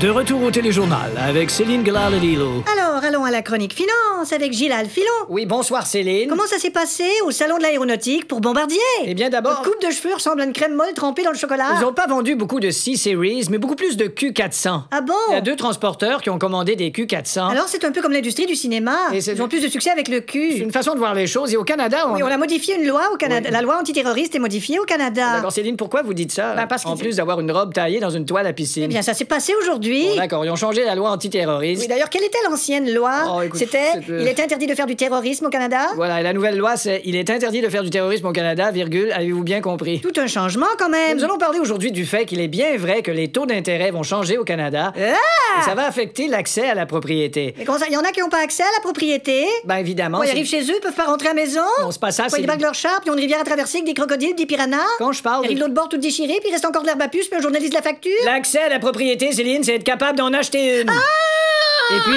De retour au téléjournal avec Céline Gallard-Lillo. Alors, allons à la chronique finance avec Gilles Alphilon. Oui, bonsoir Céline. Comment ça s'est passé au salon de l'aéronautique pour Bombardier? Eh bien d'abord... Votre coupe de cheveux ressemble à une crème molle trempée dans le chocolat. Ils n'ont pas vendu beaucoup de C-Series, mais beaucoup plus de Q400. Ah bon? Il y a 2 transporteurs qui ont commandé des Q400. Alors c'est un peu comme l'industrie du cinéma. Et Ils ont plus de succès avec le C'est cul. une façon de voir les choses. Et au Canada, Oui, on a modifié une loi au Canada. Oui. La loi antiterroriste est modifiée au Canada. D'accord, Céline, pourquoi vous dites ça? Ben, parce en qu'ils- plus d'avoir une robe taillée dans une toile à piscine. Eh bien, ça s'est passé aujourd'hui. Bon, d'accord, ils ont changé la loi antiterroriste. Oui, d'ailleurs, quelle était l'ancienne loi? Oh, écoute, C'était c'était- il est interdit de faire du terrorisme au Canada? Voilà, et la nouvelle loi, c'est il est interdit de faire du terrorisme au Canada, virgule, avez-vous bien compris? Tout un changement quand même. Nous allons parler aujourd'hui du fait qu'il est bien vrai que les taux d'intérêt vont changer au Canada. Ah! Et ça va affecter l'accès à la propriété. Mais comment ça, il y en a qui n'ont pas accès à la propriété? Ben évidemment. Ils c'est- arrivent chez eux, ils peuvent pas rentrer à la maison? Non, c'est pas ça, Ils c'est... débarquent leur char, puis ils ont une rivière à traverser avec des crocodiles, des piranhas. Quand je parle Ils arrivent de l'autre bord tout déchiré, puis il reste encore de l'herbe à puce, puis un journaliste la facture. L'accès à la propriété, Céline, c'est être capable d'en acheter une. Et puis,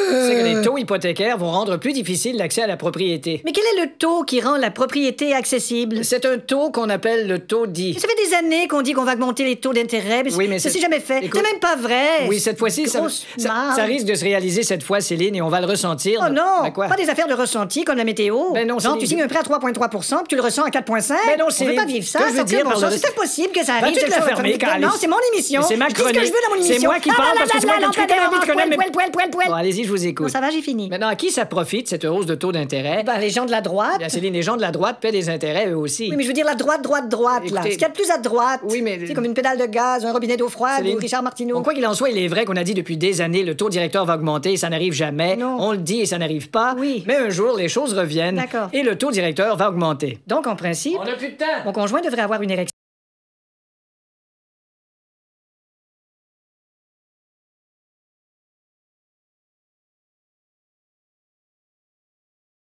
c'est que les taux hypothécaires vont rendre plus difficile l'accès à la propriété. Mais quel est le taux qui rend la propriété accessible? C'est un taux qu'on appelle le taux dit. Ça fait des années qu'on dit qu'on va augmenter les taux d'intérêt, mais, Oui, mais ça c'est- s'est jamais fait. Écoute- C'est même pas vrai. Oui, cette fois-ci, Grosse ça marde. risque de se réaliser cette fois, Céline, et on va le ressentir. Oh non! Ben quoi? Pas des affaires de ressenti comme la météo. Ben non, Genre, c'est- tu signes un prêt à 3,3 puis tu le ressens à 4,5. Ben non, On c'est- veut pas vivre ça. que je veux ça dire aucun bon par le sens. C'est impossible que ça Va-tu arrive. te la fermer, Calice? Non, c'est mon émission. C'est ma Je dis ce que chronique. je veux dans mon C'est émission. moi qui parle parce que c'est moi qui la, discute avec envie de connaître mes- poil. Bon, allez-y, je vous écoute. Non, ça va, j'ai fini. Maintenant, à qui ça profite, cette hausse de taux d'intérêt? Ben, les gens de la droite. Bien, Céline, les gens de la droite paient des intérêts, eux aussi. Oui, mais je veux dire la droite, là. Écoutez- Ce qu'il y a de plus à droite. Oui, mais- C'est comme une pédale de gaz, un robinet d'eau froide Céline, ou Richard Martineau. Bon, quoi qu'il en soit, il est vrai qu'on a dit depuis des années le taux directeur va augmenter et ça n'arrive jamais. Non. On le dit et ça n'arrive pas. Oui. Mais un jour, les choses reviennent. D'accord. Et le taux directeur va augmenter. Donc, en principe, n'a plus de temps. mon conjoint devrait avoir une érection.